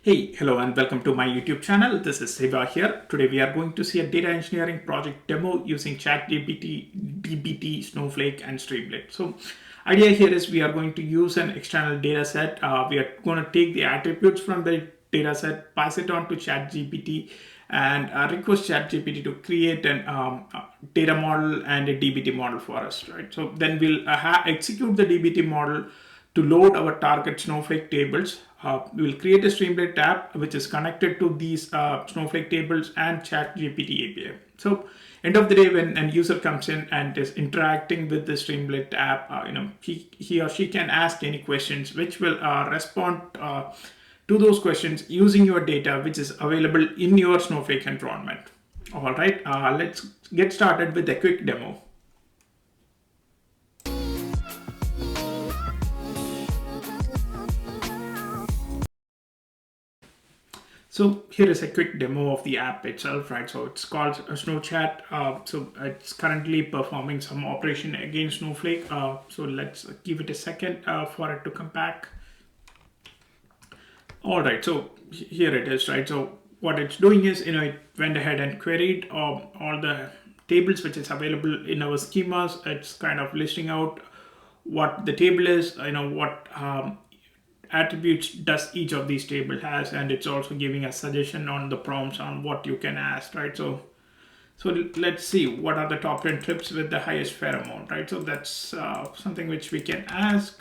Hey, hello and welcome to my YouTube channel. This is Siva here. Today we are going to see a data engineering project demo using ChatGPT, DBT, Snowflake and Streamlit. So idea here is we are going to use an external data set. We are going to take the attributes from the data set, pass it on to ChatGPT and request ChatGPT to create an data model and a DBT model for us, right? So then we'll execute the DBT model to load our target Snowflake tables. We will create a Streamlit app which is connected to these Snowflake tables and ChatGPT API. So end of the day, when an user comes in and is interacting with the Streamlit app, he or she can ask any questions which will respond to those questions using your data which is available in your Snowflake environment. All right, let's get started with a quick demo. So here is a quick demo of the app itself, right? So it's called SnowChat. So it's currently performing some operation against Snowflake. So let's give it a second for it to come back. All right, so here it is, right? So what it's doing is, it went ahead and queried all the tables which is available in our schemas. It's kind of listing out what the table is, what attributes does each of these table has, and it's also giving a suggestion on the prompts on what you can ask, right? So let's see what are the top 10 trips with the highest fare amount, right? So that's something which we can ask.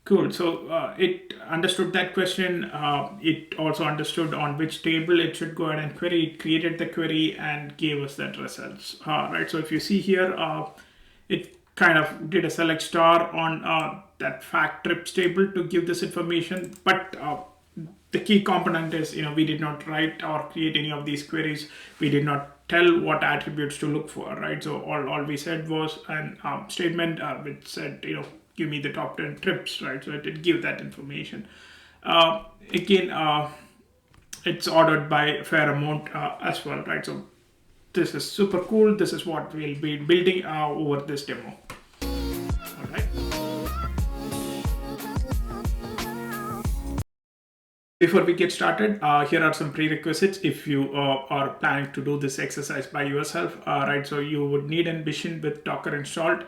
Cool. So it understood that question. It also understood on which table it should go ahead and query. It created the query and gave us that results, right? So if you see here, it kind of did a select star on that fact trips table to give this information. But the key component is, we did not write or create any of these queries. We did not tell what attributes to look for, right? So all we said was an statement which said, give me the top 10 trips, right? So it did give that information. Again, it's ordered by fare amount as well, right? So this is super cool. This is what we'll be building over this demo. All right. Before we get started, here are some prerequisites if you are planning to do this exercise by yourself, right? So you would need an Vision with Docker installed.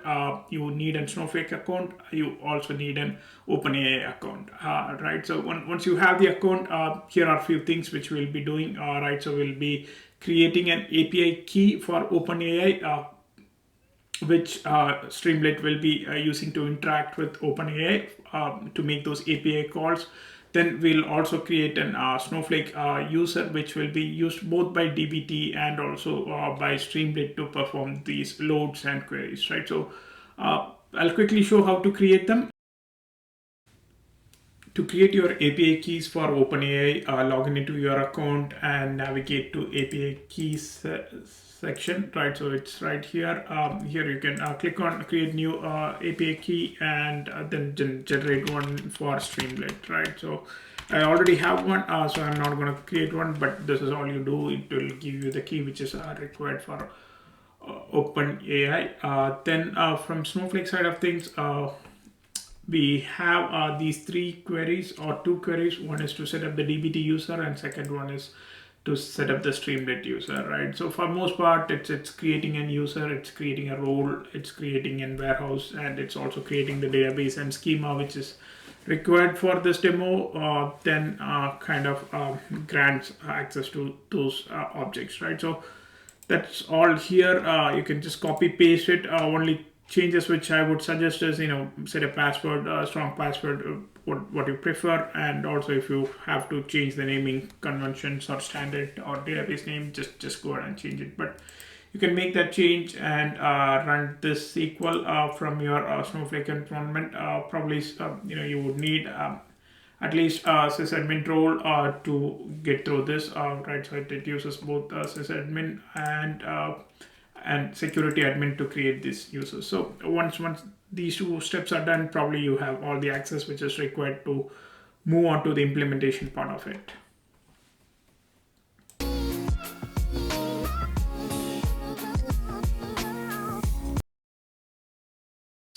You need a Snowflake account. You also need an OpenAI account, right? So once you have the account, here are a few things which we'll be doing, right? So we'll be creating an API key for OpenAI, which Streamlit will be using to interact with OpenAI to make those API calls. Then we'll also create an Snowflake user, which will be used both by DBT and also by Streamlit to perform these loads and queries, right? So I'll quickly show how to create them. To create your API keys for OpenAI, log into your account and navigate to API keys section, right? So it's right here. Here you can click on create new API key and then generate one for Streamlit, right? So I already have one, so I'm not going to create one, but this is all you do. It will give you the key which is required for OpenAI. Then from Snowflake side of things, we have these three queries or two queries. One is to set up the DBT user and second one is to set up the Streamlit user, right? So for most part, it's creating an user, it's creating a role, it's creating a warehouse, and it's also creating the database and schema which is required for this demo, then kind of grants access to those objects, right? So that's all here. You can just copy paste it. Only changes which I would suggest is, set a password, strong password, what you prefer, and also if you have to change the naming conventions or standard or database name, just go ahead and change it. But you can make that change and run this SQL from your Snowflake environment. Probably, you would need at least sysadmin role to get through this, right? So it uses both sysadmin and security admin to create these users. So once these two steps are done, probably you have all the access which is required to move on to the implementation part of it.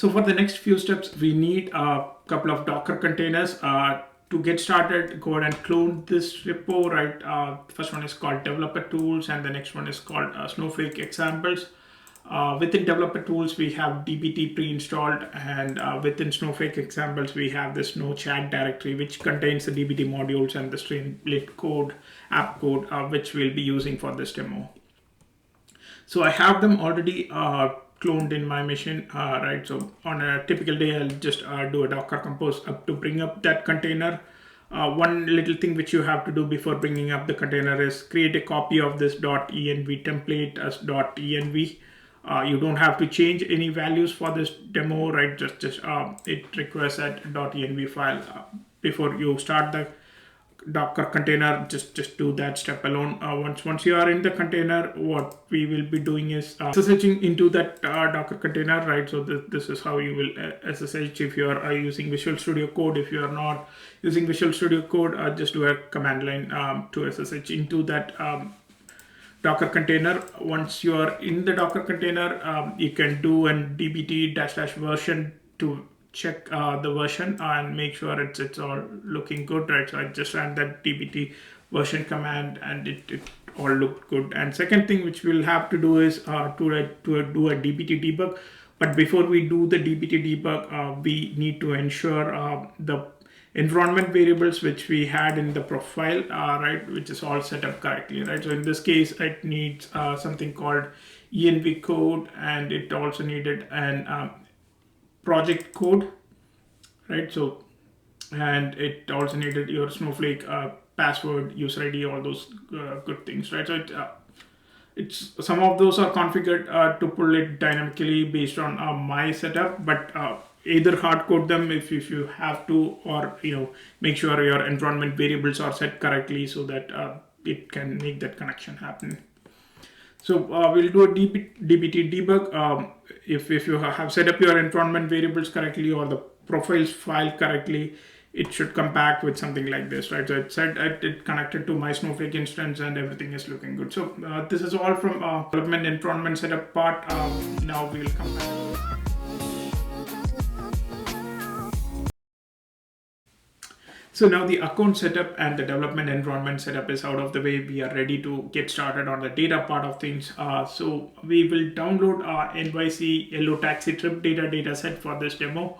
So for the next few steps, we need a couple of Docker containers to get started, go ahead and clone this repo, right? First one is called developer tools, and the next one is called Snowflake examples. Within developer tools, we have dbt pre-installed, and within Snowflake examples, we have this no chat directory, which contains the dbt modules and the Streamlit code, app code, which we'll be using for this demo. So I have them already cloned in my machine, right? So on a typical day, I'll just do a Docker compose up to bring up that container. One little thing which you have to do before bringing up the container is create a copy of this .env template as .env. You don't have to change any values for this demo, right? Just it requires that .env file before you start the Docker container. Just do that step alone. Once you are in the container, what we will be doing is SSHing into that Docker container, right? So this is how you will SSH if you are using Visual Studio Code. If you are not using Visual Studio Code, just do a command line to SSH into that Docker container. Once you are in the Docker container, you can do an dbt -- version to check the version and make sure it's all looking good, right? So I just ran that dbt version command, and it all looked good. And second thing which we'll have to do is to do a dbt debug. But before we do the dbt debug, we need to ensure the environment variables which we had in the profile, right, which is all set up correctly, right? So in this case, it needs something called env code, and it also needed an project code, right? So, and it also needed your Snowflake password, user ID, all those good things, right? So it's some of those are configured to pull it dynamically based on my setup, but either hard code them if you have to, or make sure your environment variables are set correctly so that it can make that connection happen. So we'll do a dbt debug. If you have set up your environment variables correctly or the profiles file correctly, it should come back with something like this, right? So it said it connected to my Snowflake instance and everything is looking good. So this is all from development environment setup part. Now we will come back. So now the account setup and the development environment setup is out of the way. We are ready to get started on the data part of things. So we will download our NYC Yellow Taxi Trip data set for this demo.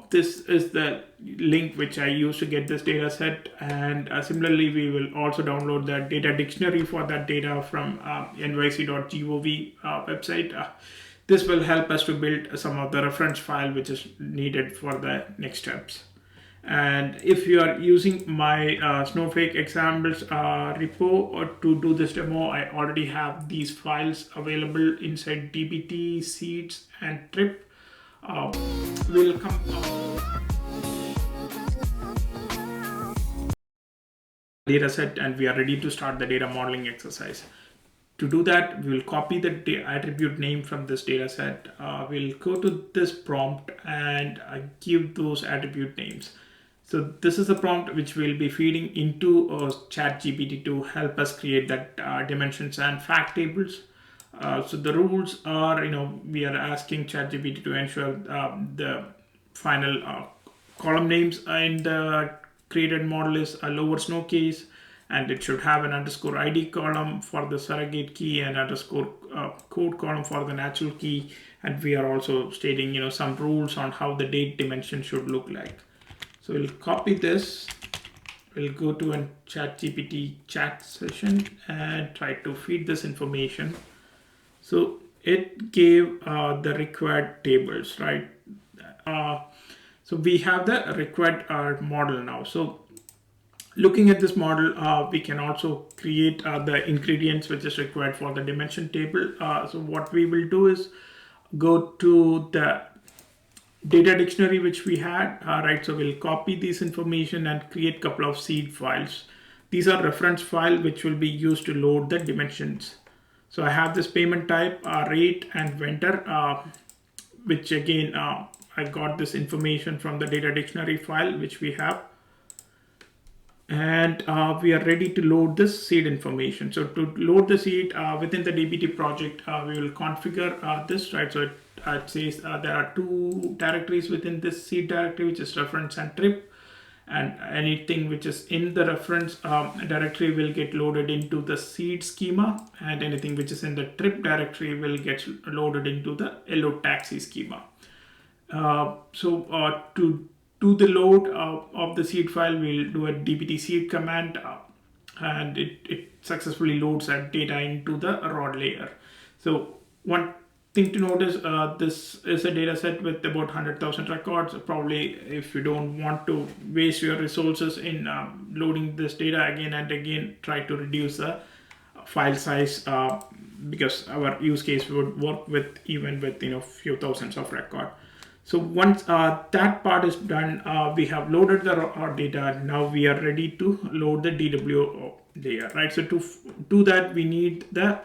This is the link which I use to get this data set, and similarly we will also download the data dictionary for that data from nyc.gov website. This will help us to build some of the reference file which is needed for the next steps. And if you are using my Snowflake examples repo to do this demo, I already have these files available inside dbt, seeds, and trip. We'll come data set, and we are ready to start the data modeling exercise. To do that, we'll copy the attribute name from this data set. We'll go to this prompt and give those attribute names. So this is the prompt which we'll be feeding into ChatGPT to help us create that dimensions and fact tables. So the rules are, we are asking ChatGPT to ensure the final column names in the created model is a lower snow case, and it should have an underscore ID column for the surrogate key and underscore code column for the natural key. And we are also stating, some rules on how the date dimension should look like. So we'll copy this, we'll go to a ChatGPT chat session and try to feed this information. So it gave the required tables, right? So we have the required model now. So looking at this model, we can also create the ingredients which is required for the dimension table. So what we will do is go to the data dictionary which we had, right? So we'll copy this information and create a couple of seed files. These are reference file which will be used to load the dimensions. So I have this payment type, rate, and vendor, which again, I got this information from the data dictionary file which we have. And we are ready to load this seed information. So to load the seed within the dbt project, we will configure this, right? So it says there are two directories within this seed directory, which is reference and trip. and anything which is in the reference directory will get loaded into the seed schema, and anything which is in the trip directory will get loaded into the yellow taxi schema. To do the load of the seed file, we'll do a dbt seed command, and it successfully loads that data into the rod layer. So one thing to note is this is a data set with about 100,000 records. Probably if you don't want to waste your resources in loading this data again and again, try to reduce the file size, because our use case would work with even with few thousands of record. So once that part is done, we have loaded our data. Now we are ready to load the DW layer, right? So to do that, we need the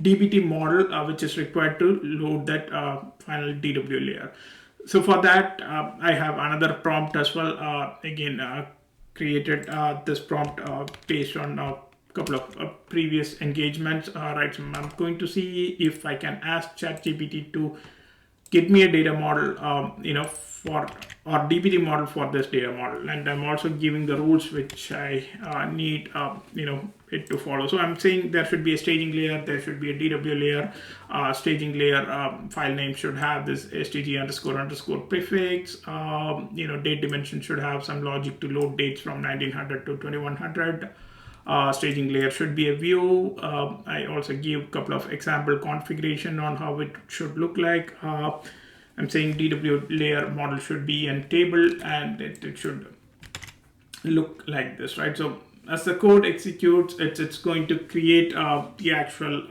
DBT model, which is required to load that final DW layer. So for that, I have another prompt as well. Again, created this prompt based on a couple of previous engagements, right? So I'm going to see if I can ask ChatGPT to get me a data model, for or DBT model for this data model, and I'm also giving the rules which I need, it to follow. So I'm saying there should be a staging layer, there should be a DW layer. Staging layer file name should have this stg__ prefix. Date dimension should have some logic to load dates from 1900 to 2100. Staging layer should be a view. I also give a couple of example configuration on how it should look like. I'm saying DW layer model should be in table, and it should look like this, right? So as the code executes, it's going to create the actual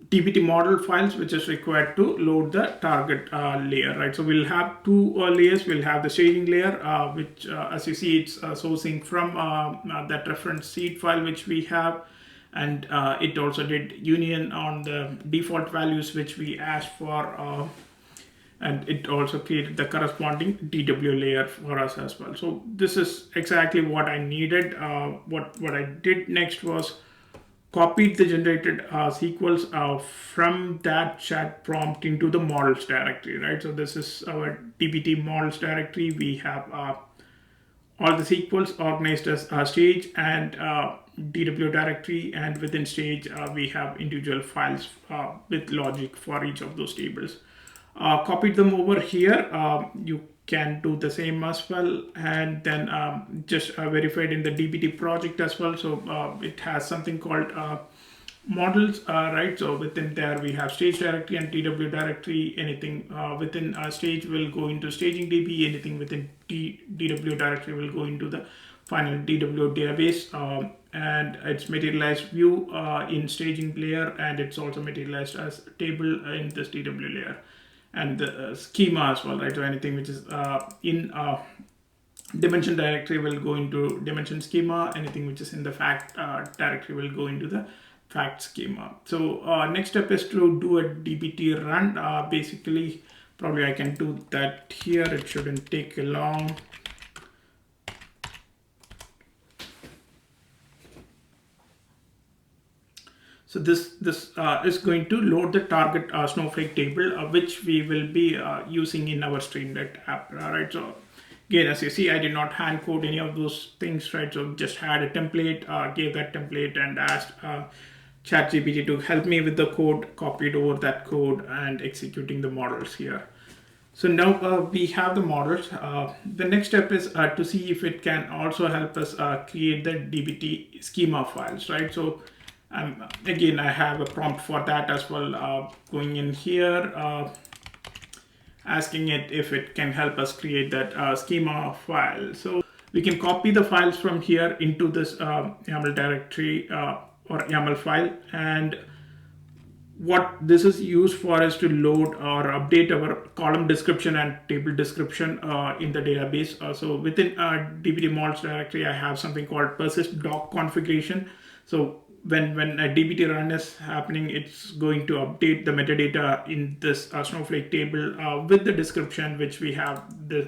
DBT model files, which is required to load the target layer, right? So we'll have two layers. We'll have the staging layer, which as you see, it's sourcing from that reference seed file which we have, and it also did union on the default values which we asked for, and it also created the corresponding DW layer for us as well. So this is exactly what I needed. What I did next was copied the generated sequels from that chat prompt into the models directory, right? So this is our dbt models directory. We have all the sequels organized as stage and DW directory, and within stage we have individual files with logic for each of those tables. Copied them over here. You can do the same as well, and then just verified in the dbt project as well. So it has something called models, right? So within there we have stage directory and DW directory. Anything within stage will go into staging DB. Anything within DW directory will go into the final DW database, and it's materialized view in staging layer, and it's also materialized as table in this DW layer. And the schema as well, right? So anything which is in dimension directory will go into dimension schema. Anything which is in the fact directory will go into the fact schema. So next step is to do a dbt run. Basically, probably I can do that here. It shouldn't take long. So this is going to load the target Snowflake table, which we will be using in our Streamlit app, right? So again, as you see, I did not hand code any of those things, right? So just had a template, gave that template, and asked ChatGPT to help me with the code, copied over that code, and executing the models here. So now we have the models. The next step is to see if it can also help us create the dbt schema files, right? So again, I have a prompt for that as well, going in here, asking it if it can help us create that schema file. So we can copy the files from here into this YAML directory or YAML file, and what this is used for is to load or update our column description and table description in the database. So within dbt models directory, I have something called persist doc configuration. So when a dbt run is happening, it's going to update the metadata in this Snowflake table with the description which we have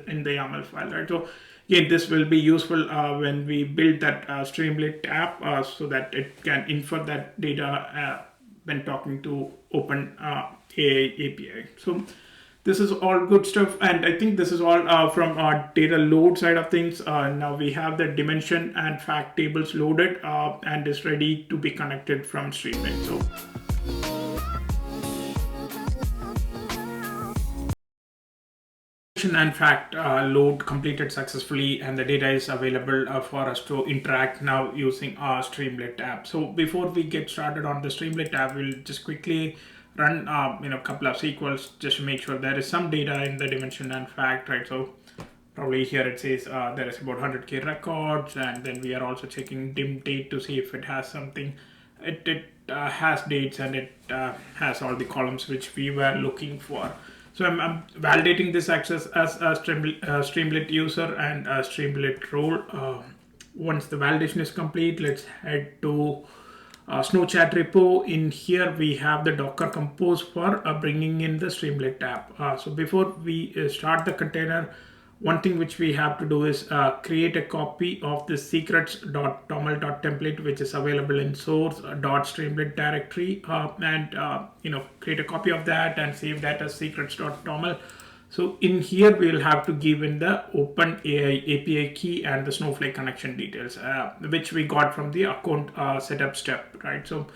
in the YAML file, right? So again, this will be useful when we build that Streamlit app, so that it can infer that data when talking to Open AI API. So this is all good stuff, and I think this is all from our data load side of things. Now we have the dimension and fact tables loaded and is ready to be connected from Streamlit. So and fact load completed successfully, and the data is available for us to interact now using our Streamlit app. So before we get started on the Streamlit app, we'll just quickly run a couple of SQLs just to make sure there is some data in the dimension and fact, right? So probably here it says there is about 100k records, and then we are also checking dim date to see if it has something. It has dates, and it has all the columns which we were looking for. So I'm validating this access as a Streamlit user and a Streamlit role. Once the validation is complete, let's head to Snowchat repo. In here, we have the Docker Compose for bringing in the Streamlit app. So before we start the container, one thing which we have to do is create a copy of the secrets.toml.template, which is available in source.streamlit directory, and create a copy of that and save that as secrets.toml. So in here, we'll have to give in the OpenAI API key and the Snowflake connection details, which we got from the account setup step, right? So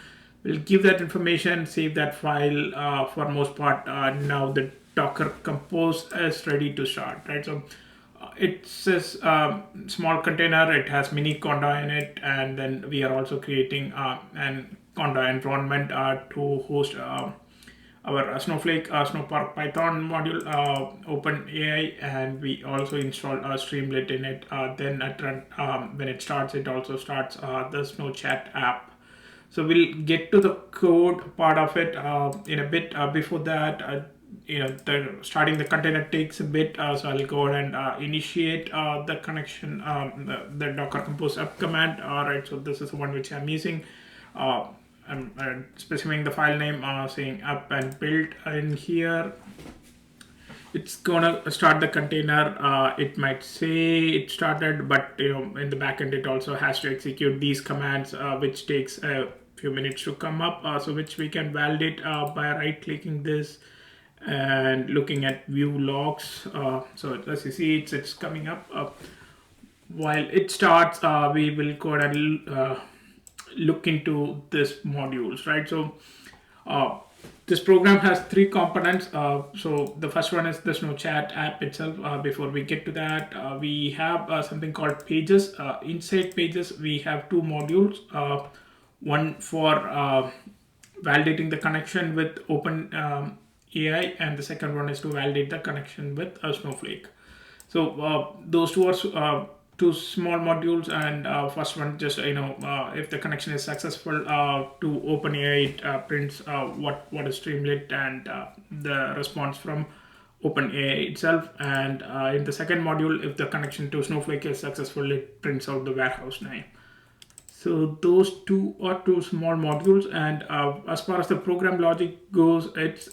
we'll give that information, save that file. For most part, now the Docker Compose is ready to start, right? So it says small container, it has mini conda in it, and then we are also creating an conda environment to host our Snowflake Snowpark Python module, OpenAI, and we also install Streamlit in it. Then at when it starts, it also starts the Snowchat app. So we'll get to the code part of it in a bit. Before that, starting the container takes a bit, so I'll go ahead and initiate the connection, the Docker Compose up command. Right, so this is the one which I'm using. I'm specifying the file name, saying up and build in here. It's gonna start the container. It might say it started, but in the backend it also has to execute these commands, which takes a few minutes to come up. So which we can validate by right-clicking this and looking at view logs. So as you see, it's coming up. While it starts, we will go ahead and look into this modules, right? So this program has three components. So the first one is the Snowchat app itself. Before we get to that, we have something called pages. Inside pages, we have two modules. One for validating the connection with OpenAI, and the second one is to validate the connection with Snowflake. So those two are two small modules, and first one just if the connection is successful to OpenAI, it prints what is Streamlit and the response from OpenAI itself. And in the second module, if the connection to Snowflake is successful, it prints out the warehouse name. So those two are two small modules, and as far as the program logic goes, it's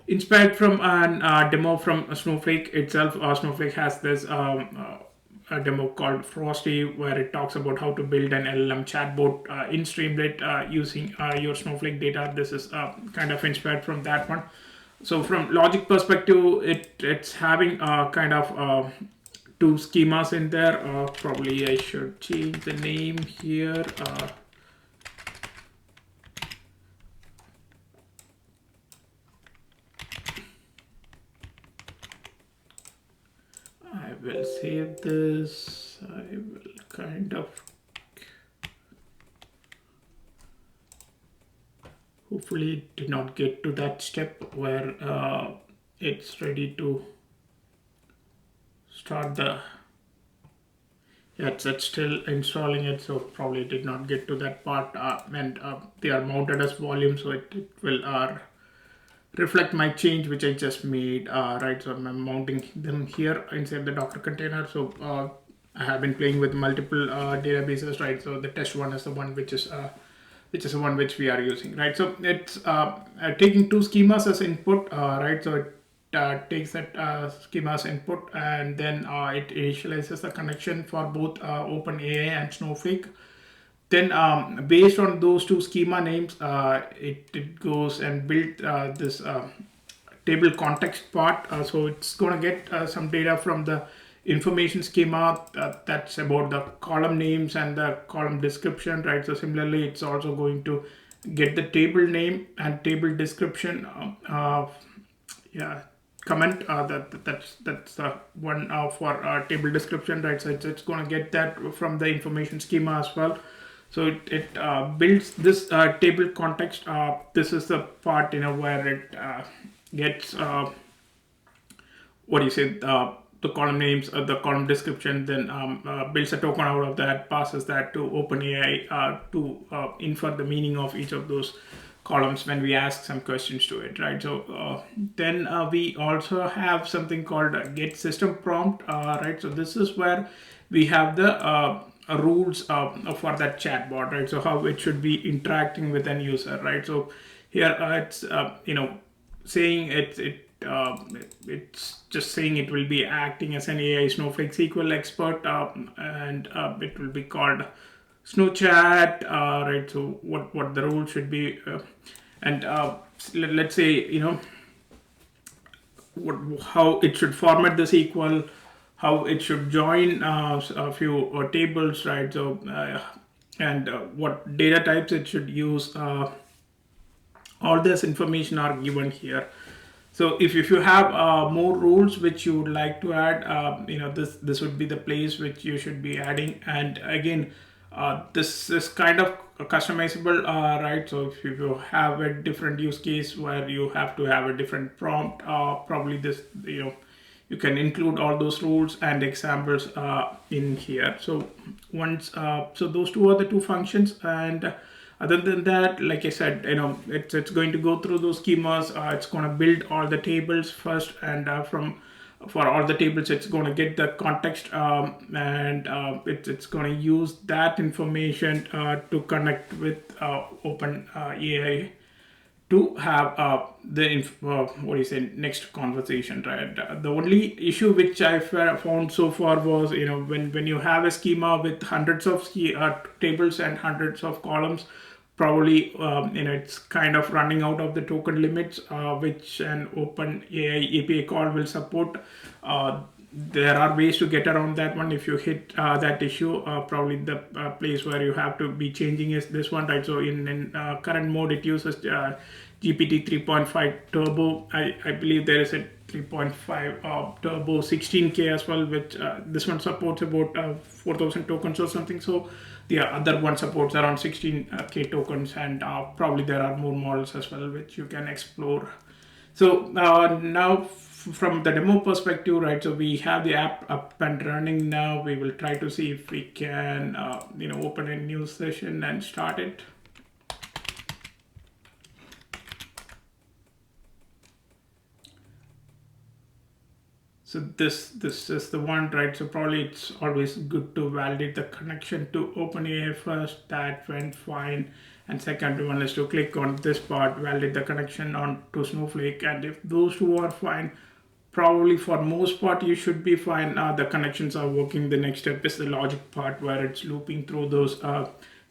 inspired from a demo from Snowflake itself. Snowflake has this a demo called Frosty, where it talks about how to build an LLM chatbot in Streamlit using your Snowflake data. This is kind of inspired from that one. So from logic perspective, it's having kind of two schemas in there. Probably I should change the name here. I will save this. I will kind of hopefully it did not get to that step where it's ready to start the it's still installing it, so probably did not get to that part, and they are mounted as volume, so it will reflect my change which I just made, right? So I'm mounting them here inside the Docker container. So I have been playing with multiple databases, right? So the test one is the one which is the one which we are using, right? So it's taking two schemas as input, right? So it takes that schema as input, and then it initializes the connection for both OpenAI and Snowflake. Then based on those two schema names, it goes and built this table context part. So it's going to get some data from the information schema that's about the column names and the column description, right? So similarly, it's also going to get the table name and table description. Yeah, comment that's the one for table description, right? So it's going to get that from the information schema as well. So it builds this table context. This is the part, where it gets what do you say, the column names, the column description, then builds a token out of that, passes that to OpenAI to infer the meaning of each of those columns when we ask some questions to it, right? So then we also have something called get system prompt, right? So this is where we have the rules for that chatbot, right? So how it should be interacting with an user, right? So here it's saying it's just saying it will be acting as an AI Snowflake SQL expert, and it will be called SnowChat, right? So what the rule should be, and let's say how it should format the SQL, how it should join a few tables, right? So and what data types it should use. All this information are given here. So if you have more rules which you would like to add, this would be the place which you should be adding. And again, this is kind of customizable, right? So if you have a different use case where you have to have a different prompt, probably this you can include all those rules and examples in here. So once so those two are the two functions. And other than that, like I said, it's going to go through those schemas. It's going to build all the tables first, and for all the tables, it's going to get the context, and it's going to use that information to connect with OpenAI to have what do you say, next conversation, right? The only issue which I found so far was when you have a schema with hundreds of tables and hundreds of columns, probably it's kind of running out of the token limits, which an OpenAI API call will support. There are ways to get around that one. If you hit that issue, probably the place where you have to be changing is this one, right? So in current mode, it uses GPT 3.5 Turbo. I believe there is a 3.5 Turbo 16K as well, which this one supports about 4,000 tokens or something. So the other one supports around 16K tokens, and probably there are more models as well which you can explore. So now from the demo perspective, right, so we have the app up and running now. We will try to see if we can open a new session and start it. So this is the one, right? So probably it's always good to validate the connection to OpenAI first. That went fine. And second one is to click on this part, validate the connection on to Snowflake. And if those two are fine, probably for most part you should be fine. The connections are working. The next step is the logic part, where it's looping through those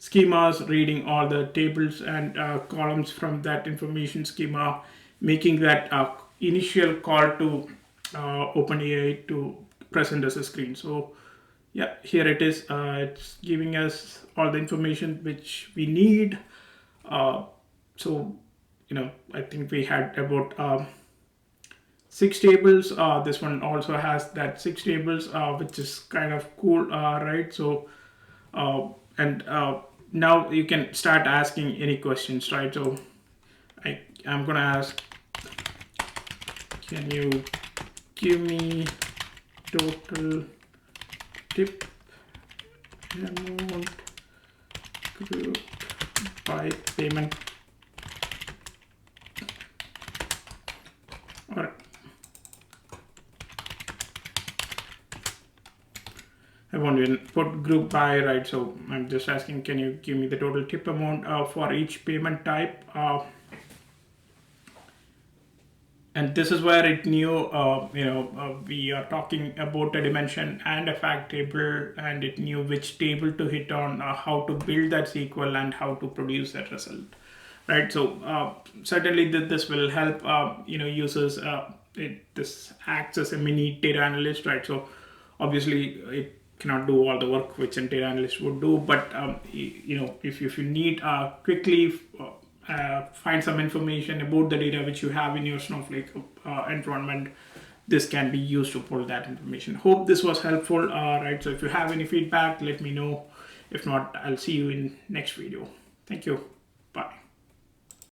schemas, reading all the tables and columns from that information schema, making that initial call to OpenAI to present as a screen. So yeah, here it is. It's giving us all the information which we need. So I think we had about 6 tables. This one also has that 6 tables, which is kind of cool, right? So and now you can start asking any questions, right? So I'm gonna ask, can you give me total tip amount group by payment? Or I want to put group by, right? So I'm just asking, can you give me the total tip amount for each payment type? And this is where it knew, we are talking about a dimension and a fact table, and it knew which table to hit on, how to build that SQL, and how to produce that result. right? So certainly this will help users. This acts as a mini data analyst, right? So obviously it cannot do all the work which a data analyst would do, but if you need quickly find some information about the data which you have in your Snowflake environment, this can be used to pull that information. Hope this was helpful, right? So if you have any feedback, let me know. If not, I'll see you in next video. Thank you.